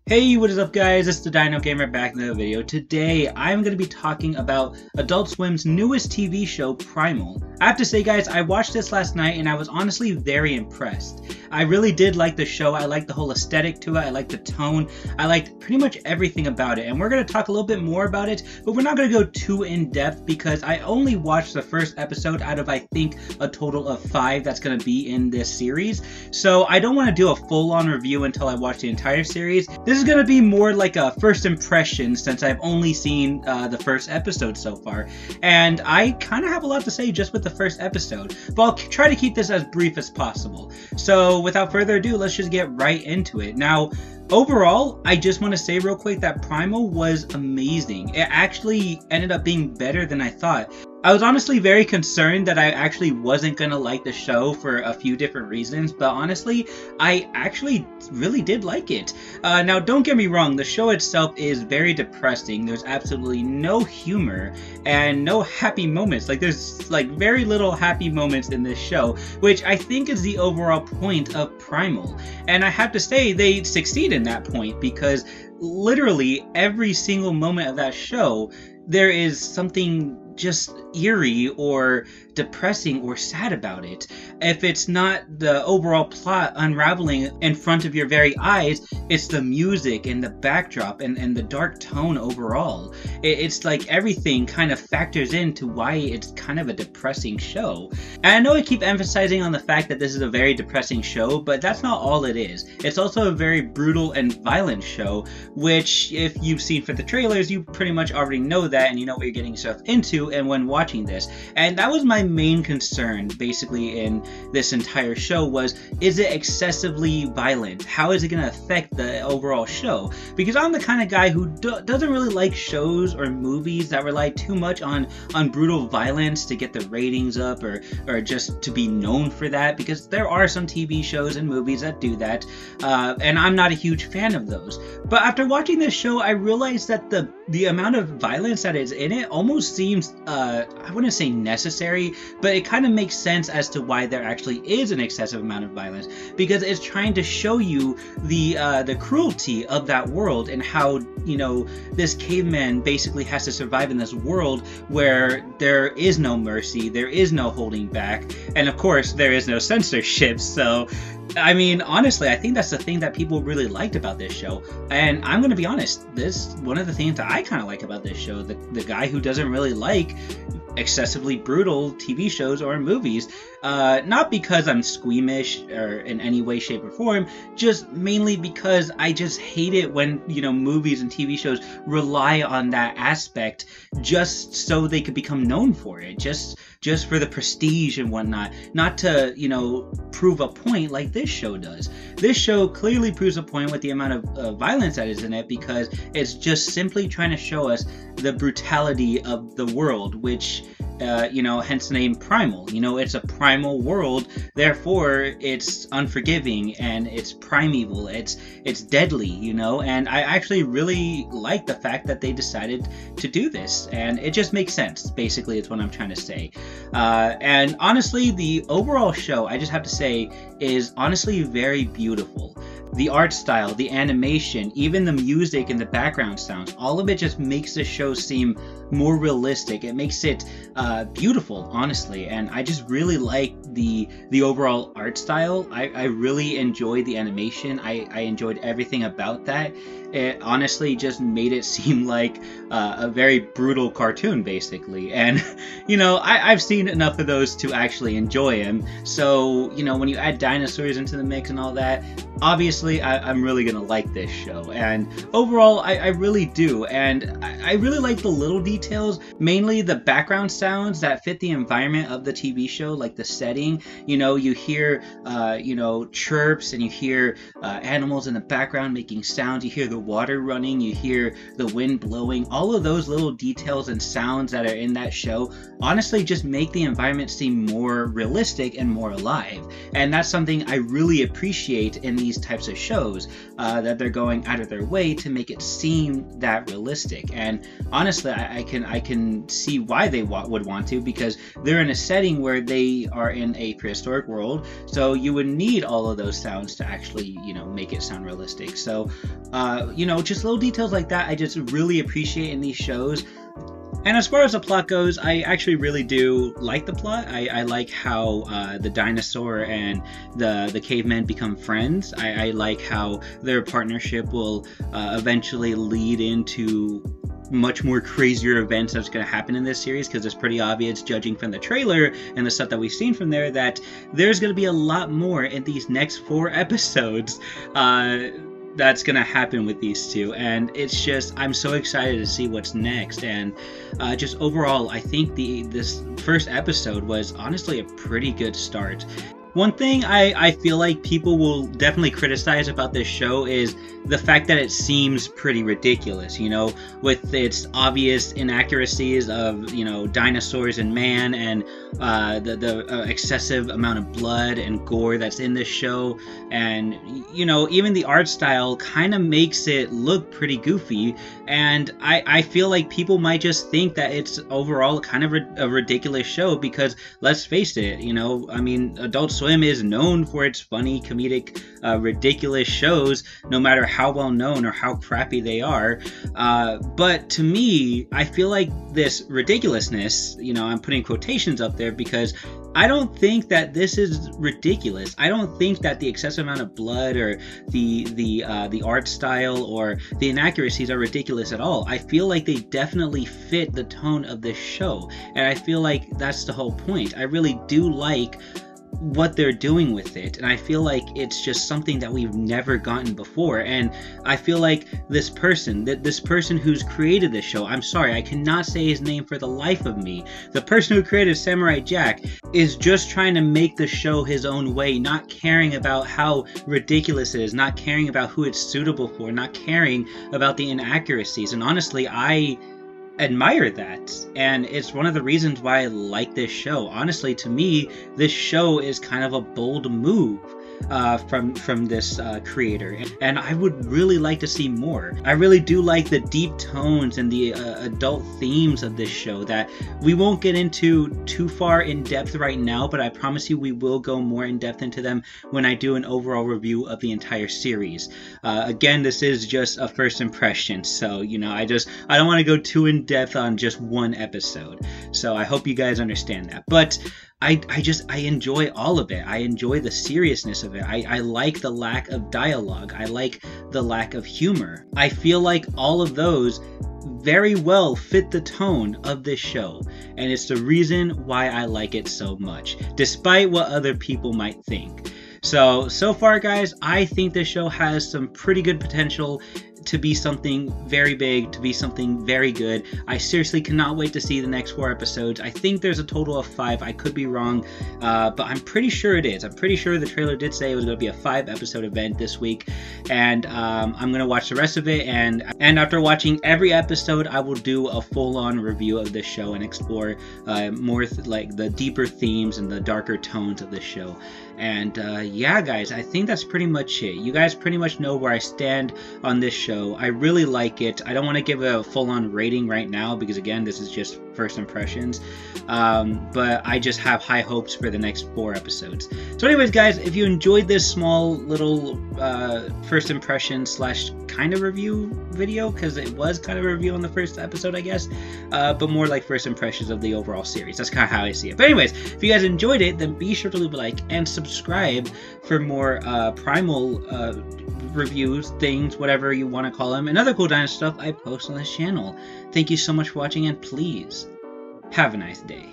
Hey, what is up guys? It's the Dino Gamer back in another video. Today, I'm going to be talking about Adult Swim's newest TV show, Primal. I have to say guys, I watched this last night and I was honestly very impressed. I really did like the show. I liked the whole aesthetic to it. I liked the tone. I liked pretty much everything about it. And we're going to talk a little bit more about it, but we're not going to go too in depth because I only watched the first episode out of I think a total of 5 that's going to be in this series. So I don't want to do a full-on review until I watch the entire series. This is going to be more like a first impression since I've only seen the first episode so far. And I kind of have a lot to say just with the first episode, but I'll try to keep this as brief as possible. So without further ado, let's just get right into it. Now, overall, I just want to say real quick that Primal was amazing. It actually ended up being better than I thought. I was honestly very concerned that I actually wasn't going to like the show for a few different reasons, but honestly, I actually really did like it. Now, don't get me wrong, the show itself is very depressing. There's absolutely no humor and no happy moments. Like, there's like very little happy moments in this show, which I think is the overall point of Primal. And I have to say, they succeed in that point because literally every single moment of that show, there is something just eerie or depressing or sad about it. If it's not the overall plot unraveling in front of your very eyes, it's the music and the backdrop and the dark tone overall. It's like everything kind of factors into why it's kind of a depressing show. And I know I keep emphasizing on the fact that this is a very depressing show, but that's not all it is. It's also a very brutal and violent show, which if you've seen for the trailers, you pretty much already know that and you know what you're getting yourself into and when watching this. And that was my main concern basically in this entire show was, is it excessively violent? How is it going to affect the overall show? Because I'm the kind of guy who doesn't really like shows or movies that rely too much on brutal violence to get the ratings up or just to be known for that, because there are some TV shows and movies that do that, and I'm not a huge fan of those. But after watching this show, I realized that the amount of violence that is in it almost seems I wouldn't say necessary, but it kind of makes sense as to why there actually is an excessive amount of violence, because it's trying to show you the cruelty of that world and how, you know, this caveman basically has to survive in this world where there is no mercy, there is no holding back, and of course there is no censorship. So I mean, honestly, I think that's the thing that people really liked about this show. And I'm going to be honest, this one of the things that I kind of like about this show, the guy who doesn't really like excessively brutal TV shows or movies, not because I'm squeamish or in any way, shape, or form, just mainly because I just hate it when, you know, movies and TV shows rely on that aspect just so they could become known for it, just for the prestige and whatnot, not to, you know, prove a point like this show does. This show clearly proves a point with the amount of violence that is in it, because it's just simply trying to show us the brutality of the world, which you know, hence the name Primal. You know, it's a primal world, therefore it's unforgiving and it's primeval, it's deadly, you know, and I actually really like the fact that they decided to do this, and it just makes sense, basically, is what I'm trying to say. And honestly, the overall show, I just have to say, is honestly very beautiful. The art style, the animation, even the music and the background sounds, all of it just makes the show seem more realistic. It makes it beautiful, honestly, and I just really like the overall art style. I really enjoyed the animation. I enjoyed everything about that. It honestly just made it seem like a very brutal cartoon, basically. And, you know, I've seen enough of those to actually enjoy them. So, you know, when you add dinosaurs into the mix and all that, obviously I'm really gonna like this show. And overall, I really do. And I really like the little details, mainly the background sounds that fit the environment of the TV show, like the setting. You know, you hear, you know, chirps, and you hear animals in the background making sounds. You hear the water running, you hear the wind blowing. All of those little details and sounds that are in that show honestly just make the environment seem more realistic and more alive. And that's something I really appreciate in these types of shows, that they're going out of their way to make it seem that realistic. And honestly, I can see why they would want to, because they're in a setting where they are in a prehistoric world, so you would need all of those sounds to actually, you know, make it sound realistic. So you know, just little details like that I just really appreciate in these shows. And as far as the plot goes, I actually really do like the plot. I like how the dinosaur and the caveman become friends. I like how their partnership will eventually lead into much more crazier events that's going to happen in this series, because it's pretty obvious, judging from the trailer and the stuff that we've seen from there, that there's going to be a lot more in these next 4 episodes that's gonna happen with these two. And it's just, I'm so excited to see what's next. And just overall, I think this first episode was honestly a pretty good start. One thing I feel like people will definitely criticize about this show is the fact that it seems pretty ridiculous, you know, with its obvious inaccuracies of, you know, dinosaurs and man, and the excessive amount of blood and gore that's in this show. And, you know, even the art style kind of makes it look pretty goofy. And I feel like people might just think that it's overall kind of a ridiculous show, because let's face it, you know, I mean, Adult Swim is known for its funny, comedic, ridiculous shows, no matter how well known or how crappy they are. But to me, I feel like this ridiculousness, you know, I'm putting quotations up there, because I don't think that this is ridiculous. I don't think that the excessive amount of blood or the art style or the inaccuracies are ridiculous at all. I feel like they definitely fit the tone of this show, and I feel like that's the whole point. I really do like what they're doing with it, and I feel like it's just something that we've never gotten before. And I feel like this person who's created this show, I'm sorry, I cannot say his name for the life of me, the person who created Samurai Jack, is just trying to make the show his own way, not caring about how ridiculous it is, not caring about who it's suitable for, not caring about the inaccuracies. And honestly, I admire that, and it's one of the reasons why I like this show. Honestly, to me, this show is kind of a bold move from this creator, and I would really like to see more. I really do like the deep tones and the adult themes of this show that we won't get into too far in depth right now, but I promise you we will go more in depth into them when I do an overall review of the entire series. Again, this is just a first impression, so you know, I don't want to go too in depth on just one episode, so I hope you guys understand that. But I enjoy all of it. I enjoy the seriousness of it. I like the lack of dialogue. I like the lack of humor. I feel like all of those very well fit the tone of this show, and it's the reason why I like it so much, despite what other people might think. So far, guys, I think this show has some pretty good potential to be something very big, to be something very good. I seriously cannot wait to see the next 4 episodes. I think there's a total of 5. I could be wrong, but I'm pretty sure it is. I'm pretty sure the trailer did say it was going to be a 5-episode event this week, and I'm going to watch the rest of it, and after watching every episode, I will do a full-on review of this show and explore more like the deeper themes and the darker tones of this show. And yeah, guys, I think that's pretty much it. You guys pretty much know where I stand on this show. I really like it. I don't want to give a full-on rating right now, because again, this is just first impressions, but I just have high hopes for the next 4 episodes. So anyways, guys, if you enjoyed this small little first impression slash kind of review video, because it was kind of a review on the first episode, I guess, but more like first impressions of the overall series. That's kind of how I see it. But anyways, if you guys enjoyed it, then be sure to leave a like and subscribe for more Primal reviews, things, whatever you want to call them, and other cool dinosaur stuff I post on this channel. Thank you so much for watching, and please have a nice day.